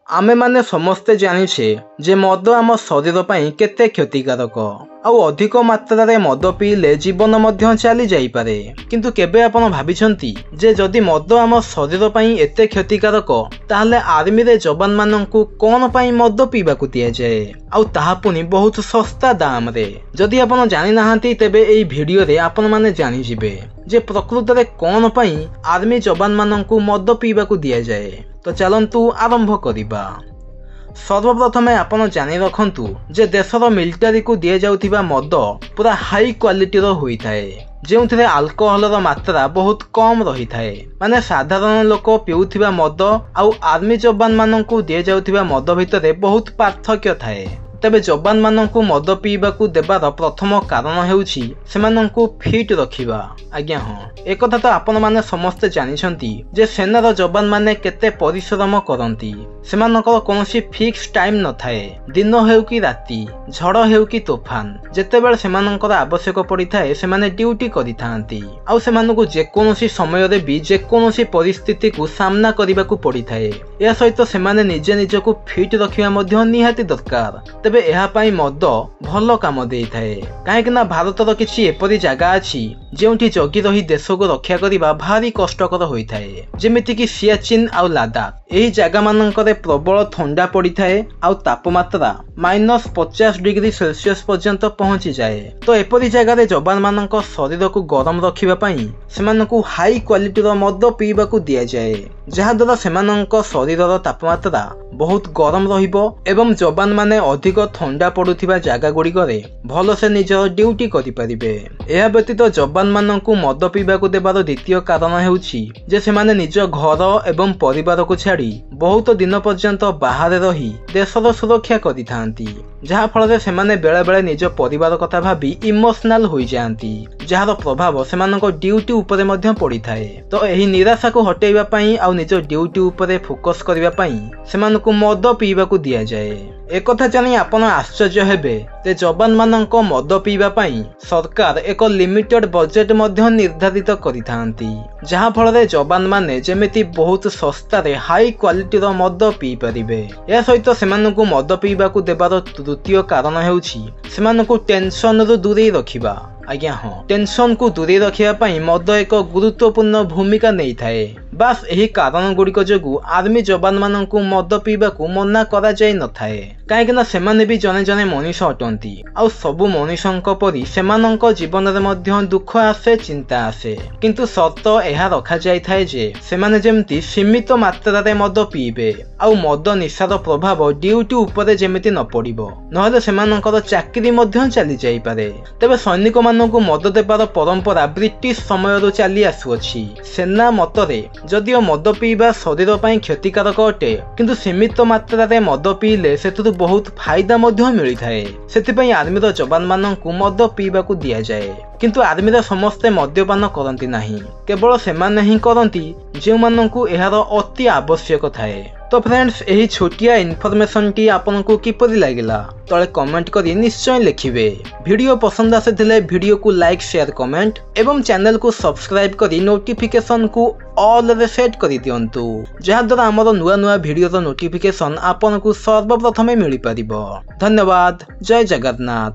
आमे माने समस्ते जानिछे जे मद आम शरीर पई केते क्षतिकारक आउ अधिक मात्रा रे मद पीले जीवन मध्य चली जाई पारे। किंतु केबे आपण भाबिछंती जे जदि मद आम शरीर पई एते क्षतिकारक ताहले आर्मी रे जवान माननकु कोन पई मद पीबाकु दिया जाए आउ ताहा पुनी बहुत सस्ता दाम रे। जदि आपण जानि नाहंती तेबे एई वीडियो रे आपण माने जानि जिवे जे प्रकृत रे कोन पई आर्मी जवान माननकु मद पीबाकु दिया जाए। तो चलंतु आरंभ करिबा। सर्वप्रथमे आपण जानि रखंतु जे देशर मिलिटारी को दिया जाउथिबा मद पूरा हाई क्वालिटी रो होई थाए जेउथिरे अल्कोहल रो मात्रा बहुत कम रही थाए। माने साधारण लोक पिउथिबा मद आउ आर्मी जवान माननकु दिया जाउथिबा मद भितरे बहुत पार्थक्य थाए। तेबे जवान माननकु मद पीबाकु देबार प्रथम कारण हेउछि सेमाननकु फिट रखिबा। आज्ञा हाँ, एक कथा तो आपण माने समस्ते जानिछंती जे सेनार जवान माने केते परिश्रम करंती। सेमानकर कोनोसी फिक्स टाइम न थाए, दिन हेउ कि राती, झड़ हेउ कि तूफान, जेतेबेले सेमानकर आवश्यक पड़ी थाए सेमाने ड्यूटी करिथांती आउ सेमानकु जे कोनोसी समय रे भी जे कोनोसी परिस्थिति को सामना करिबाकु पड़ी थाए। या सहित सेमाने निजे निजको फिट रखिबा मध्ये निहाती दरकार। तेबे एहा पाई मद भल काम देई थाए काहेकि ना भारतर किछि एपरि जागा अछि जेउठी जगी रही देश को रक्षा करिबा भारी कष्टकर होई थाए, जेमिति कि सियाचिन आउ लादाख। एही जागा माननकरे प्रबल ठंडा पड़ी थाए आउ तापमात्रा -50 डिग्री सेल्सियस पर्यंत पहुंची जाए। तो एपरि जागा रे जवान माननक शरीर को गरम रखिबा पई सेमानकु हाई क्वालिटी रो मद पीबाकु दिया जाए, जहा द्वारा सेमानक शरीरर तापमात्रा बहुत गरम रहिबो एवं जवान माने अधिक ठंडा पड़ुथिबा जागा गुड़िकरे भल से निजर ड्यूटी करि परिबे। एहा व्यतीत जवान माननकु मद पीबाकु देबार द्वितीय कारण हेउछि जे सेमाने निज घर एवं परिवार को छाड़ी बहुत दिन पर्यंत बाहर रही देशर सुरक्षा करिथांती, जहा फल सेमाने बेले बेले निज परिवार कथा भाबी इमोशनल होई जांती, जहार प्रभाव सेमानक ड्यूटी उपरे मध्य पड़ी थाए। तो एही निराशा को हटेइबा पई आउ निज ड्यूटी उपरे फोकस करिबा पई सेमानकु मद पीबाकु दिया जाए। एक कथा जानी आपण आश्चर्य हेबे जे जवान माननक मद पीबा पई सरकार एक लिमिटेड बजेट मध्य निर्धारित करिथांती, जहा फल जवान माने जेमिति बहुत सस्ता रे हाई क्वालिटी रो मद पी परिबे। या सहित सेमानकु मद पीबाकु देबार तृतीय कारण हेउछि सेमानकु टेंशन रु दूरे रखिबा। आज्ञा हाँ, टेंशन को दूरे रखिया पई मद एक गुरुत्वपूर्ण भूमिका नहीं थाए। बास एही कारण गुड़िक जोगु आर्मी जवान माननकु मद पीबाकु मना करा जाय न थाए, काहेकि ना सेमाने भी जने जने मनीष अटंती आउ सबु मनीषंक परी सेमानंक जीवन रे मध्य दुख आसे चिंता आसे। किंतु सत एहा रखा जाय थाए जे सेमाने जेमति सीमित मात्रा रे मद पीबे आउ मद निशार प्रभाव ड्यूटी उपरे जेमिति न पड़िबो, नहले सेमानंकर चाकरी मध्य चली जाई पारे। तेबे सैनिक माननकु मद देबार परंपरा ब्रिटिश समयरु चली आसुअछि। सेना मतरे जदिओ मद पीबा शरीर पई क्षतिकारक अटे, किंतु सीमित मात्रा रे मद पीले सेतु बहुत फायदा मध्य मिली थाए। सेतिपई आर्मीर जवान माननकु मद पीबाकु दिया जाए। किंतु आर्मीर समस्ते मद्यपान करंती नाही, केवल सेमाने ही करंती जे माननकु एहार अति आवश्यक थाए। तो फ्रेंड्स, एही छोटिया इनफॉरमेशन टी आपनको किपरि लागिला तले कमेंट करी निश्चय लिखिबे। वीडियो पसंद आसेथिले वीडियो को लाइक शेयर कमेंट एवं चैनल को सब्सक्राइब करी नोटिफिकेशन को ऑल रे सेट करी दियंतु, जहा द्वारा हमर नुआ नुआ वीडियो रो नोटिफिकेशन आपनको सर्वप्रथमे मिली परिबो। धन्यवाद। जय जगन्नाथ।